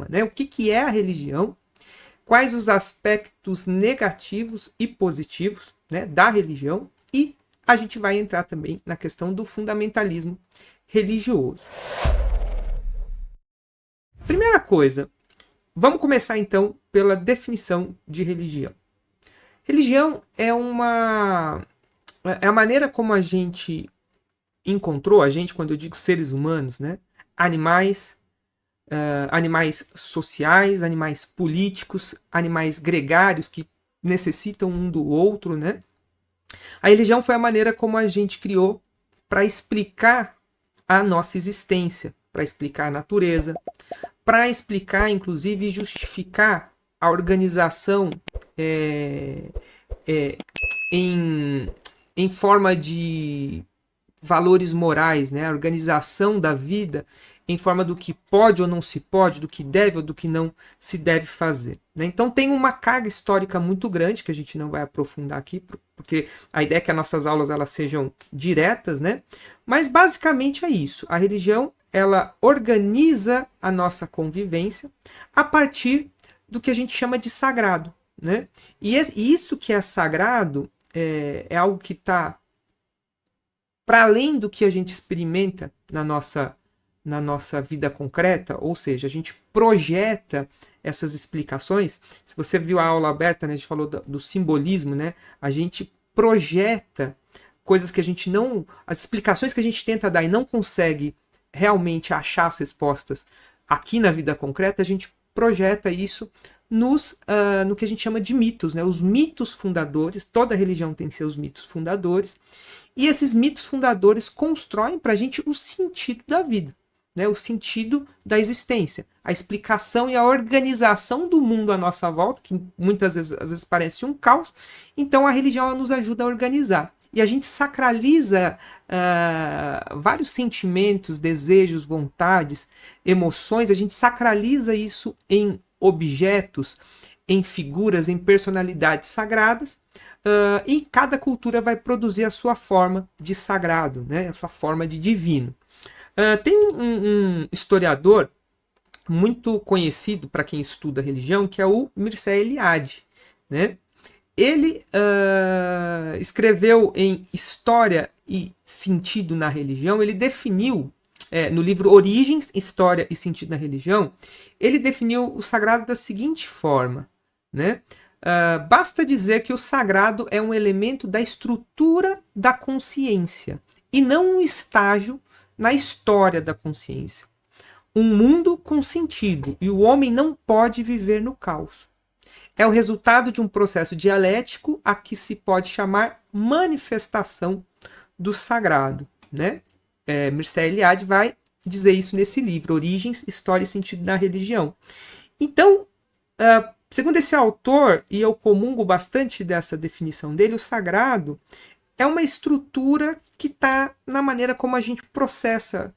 né? O que é a religião, quais os aspectos negativos e positivos, né, da religião, e a gente vai entrar também na questão do fundamentalismo religioso. Primeira coisa, vamos começar então pela definição de religião. Religião é a maneira como a gente encontrou, a gente, quando eu digo seres humanos, né, animais, animais sociais, animais políticos, animais gregários que necessitam um do outro, né? A religião foi a maneira como a gente criou para explicar a nossa existência, para explicar a natureza, para explicar, inclusive, e justificar a organização em forma de valores morais, né? A organização da vida em forma do que pode ou não se pode, do que deve ou do que não se deve fazer, né? Então tem uma carga histórica muito grande que a gente não vai aprofundar aqui, porque a ideia é que as nossas aulas elas sejam diretas, né? Mas basicamente é isso. A religião ela organiza a nossa convivência a partir do que a gente chama de sagrado, né? E isso que é sagrado é algo que está para além do que a gente experimenta na nossa vida concreta, ou seja, a gente projeta essas explicações. Se você viu a aula aberta, né, a gente falou do simbolismo, né? A gente projeta coisas que a gente não... As explicações que a gente tenta dar e não consegue realmente achar as respostas aqui na vida concreta, a gente projeta isso no que a gente chama de mitos, né? Os mitos fundadores, toda religião tem seus mitos fundadores, e esses mitos fundadores constroem para a gente o sentido da vida, né? O sentido da existência, a explicação e a organização do mundo à nossa volta, que muitas vezes, às vezes parece um caos. Então a religião nos ajuda a organizar. E a gente sacraliza vários sentimentos, desejos, vontades, emoções, a gente sacraliza isso em objetos, em figuras, em personalidades sagradas, e cada cultura vai produzir a sua forma de sagrado, né? A sua forma de divino. Tem um historiador muito conhecido para quem estuda religião, que é o Mircea Eliade, né? Ele escreveu em História e Sentido na Religião, ele definiu, no livro Origens, História e Sentido na Religião, ele definiu o sagrado da seguinte forma, né? Basta dizer que o sagrado é um elemento da estrutura da consciência e não um estágio na história da consciência. Um mundo com sentido, e o homem não pode viver no caos. É o resultado de um processo dialético a que se pode chamar manifestação do sagrado, né? Mircea Eliade vai dizer isso nesse livro, Origens, História e Sentido da Religião. Então, segundo esse autor, e eu comungo bastante dessa definição dele, o sagrado é uma estrutura que está na maneira como a gente processa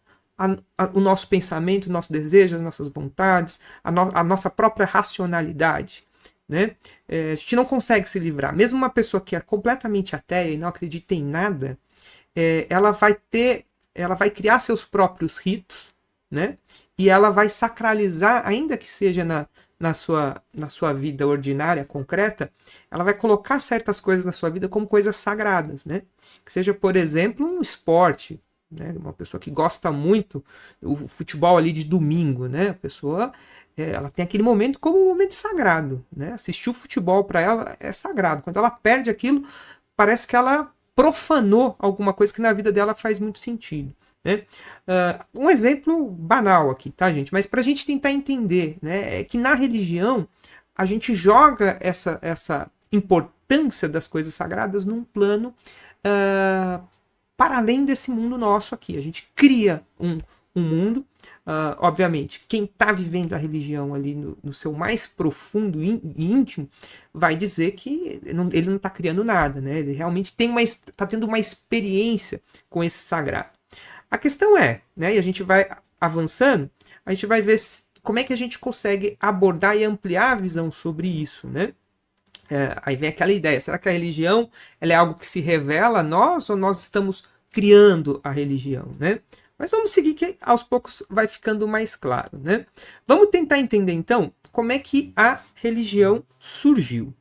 o nosso pensamento, o nosso desejo, as nossas vontades, a nossa própria racionalidade, né? A gente não consegue se livrar. Mesmo uma pessoa que é completamente ateia e não acredita em nada, ela vai criar seus próprios ritos, né? E ela vai sacralizar, ainda que seja na sua vida ordinária, concreta, ela vai colocar certas coisas na sua vida como coisas sagradas, né? Que seja, por exemplo, um esporte, né? Uma pessoa que gosta muito do futebol ali de domingo, né? A pessoa ela tem aquele momento como um momento sagrado, né? Assistir o futebol para ela é sagrado. Quando ela perde aquilo, parece que ela profanou alguma coisa que na vida dela faz muito sentido, né? Um exemplo banal aqui, tá, gente? Mas para a gente tentar entender, né, é que na religião a gente joga essa importância das coisas sagradas num plano para além desse mundo nosso aqui. A gente cria um mundo. Obviamente, quem está vivendo a religião ali no seu mais profundo e íntimo vai dizer que ele não está criando nada, né? Ele realmente está tendo uma experiência com esse sagrado. A questão é, né, e a gente vai avançando, a gente vai ver como é que a gente consegue abordar e ampliar a visão sobre isso, né? Aí vem aquela ideia, será que a religião ela é algo que se revela a nós ou nós estamos criando a religião, né? Mas vamos seguir que aos poucos vai ficando mais claro, né? Vamos tentar entender então como é que a religião surgiu.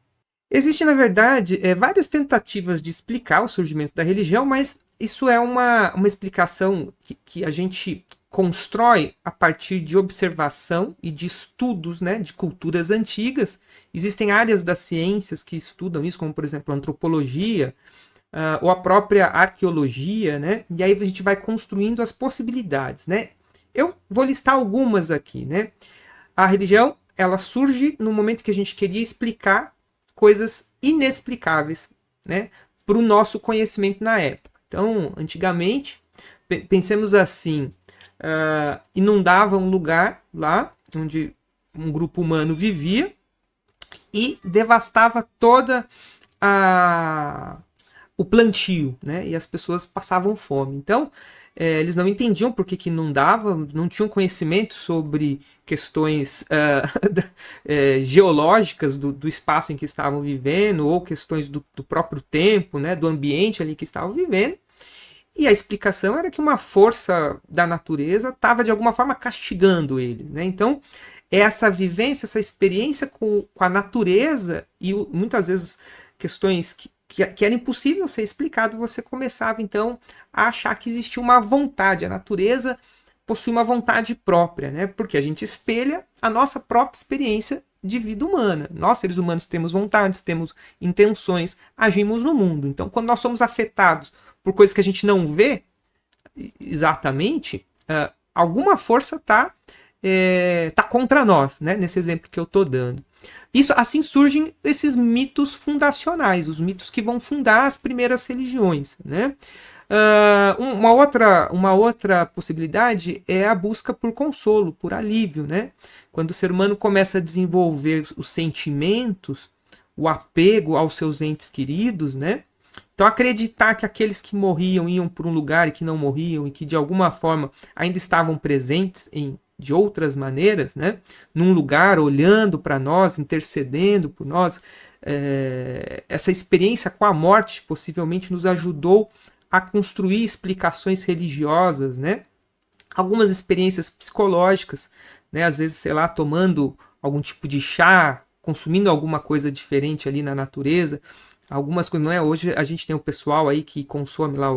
Existem, na verdade, várias tentativas de explicar o surgimento da religião, mas isso é uma explicação que a gente constrói a partir de observação e de estudos, né, de culturas antigas. Existem áreas das ciências que estudam isso, como, por exemplo, a antropologia, ou a própria arqueologia, né? E aí a gente vai construindo as possibilidades, né? Eu vou listar algumas aqui, né? A religião, ela surge no momento que a gente queria explicar coisas inexplicáveis, né? Para o nosso conhecimento na época. Então, antigamente, pensemos assim, inundava um lugar lá onde um grupo humano vivia e devastava toda o plantio, né? E as pessoas passavam fome. Então, eles não entendiam por que inundava, não tinham conhecimento sobre questões geológicas do espaço em que estavam vivendo, ou questões do próprio tempo, né? Do ambiente ali que estavam vivendo. E a explicação era que uma força da natureza estava, de alguma forma, castigando eles, né? Então, essa vivência, essa experiência com a natureza e muitas vezes questões que era impossível ser explicado, você começava então a achar que existia uma vontade, a natureza possui uma vontade própria, né? Porque a gente espelha a nossa própria experiência de vida humana. Nós, seres humanos, temos vontades, temos intenções, agimos no mundo. Então, quando nós somos afetados por coisas que a gente não vê exatamente, alguma força está contra nós, né? Nesse exemplo que eu estou dando. Assim surgem esses mitos fundacionais, os mitos que vão fundar as primeiras religiões, né? Uma outra possibilidade é a busca por consolo, por alívio, né? Quando o ser humano começa a desenvolver os sentimentos, o apego aos seus entes queridos, né? Então acreditar que aqueles que morriam iam para um lugar e que não morriam e que de alguma forma ainda estavam presentes de outras maneiras, né? Num lugar, olhando para nós, intercedendo por nós. Essa experiência com a morte possivelmente nos ajudou a construir explicações religiosas, né? Algumas experiências psicológicas, né? Às vezes, sei lá, tomando algum tipo de chá, consumindo alguma coisa diferente ali na natureza. Algumas coisas, não é? Hoje a gente tem o pessoal aí que consome lá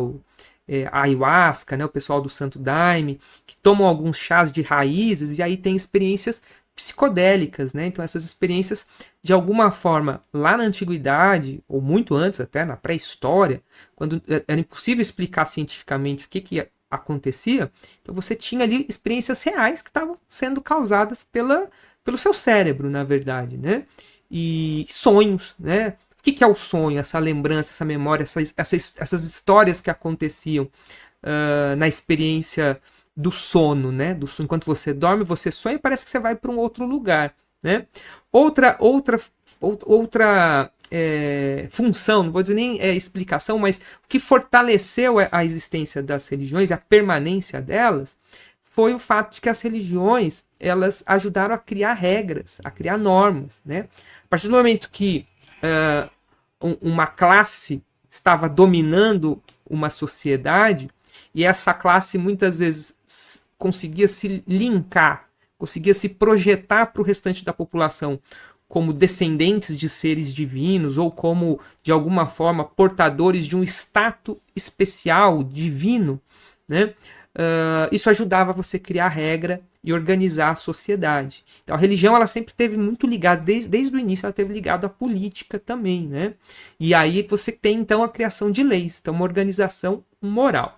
a ayahuasca, né? O pessoal do Santo Daime, que tomam alguns chás de raízes e aí tem experiências psicodélicas, né? Então essas experiências, de alguma forma, lá na antiguidade, ou muito antes até, na pré-história, quando era impossível explicar cientificamente o que acontecia, então você tinha ali experiências reais que estavam sendo causadas pelo seu cérebro, na verdade, né? E sonhos, né? O que é o sonho? Essa lembrança, essa memória, essas histórias que aconteciam na experiência do sono, né? Do sono, enquanto você dorme, você sonha e parece que você vai para um outro lugar, né? Outra função, não vou dizer nem explicação, mas o que fortaleceu a existência das religiões, a permanência delas, foi o fato de que as religiões elas ajudaram a criar regras, a criar normas, né? A partir do momento que uma classe estava dominando uma sociedade e essa classe muitas vezes conseguia se linkar, conseguia se projetar para o restante da população como descendentes de seres divinos ou como, de alguma forma, portadores de um status especial, divino, né? Isso ajudava você a criar regra e organizar a sociedade. Então a religião ela sempre esteve muito ligada, desde o início ela esteve ligada à política também, né? E aí você tem então a criação de leis, então uma organização moral.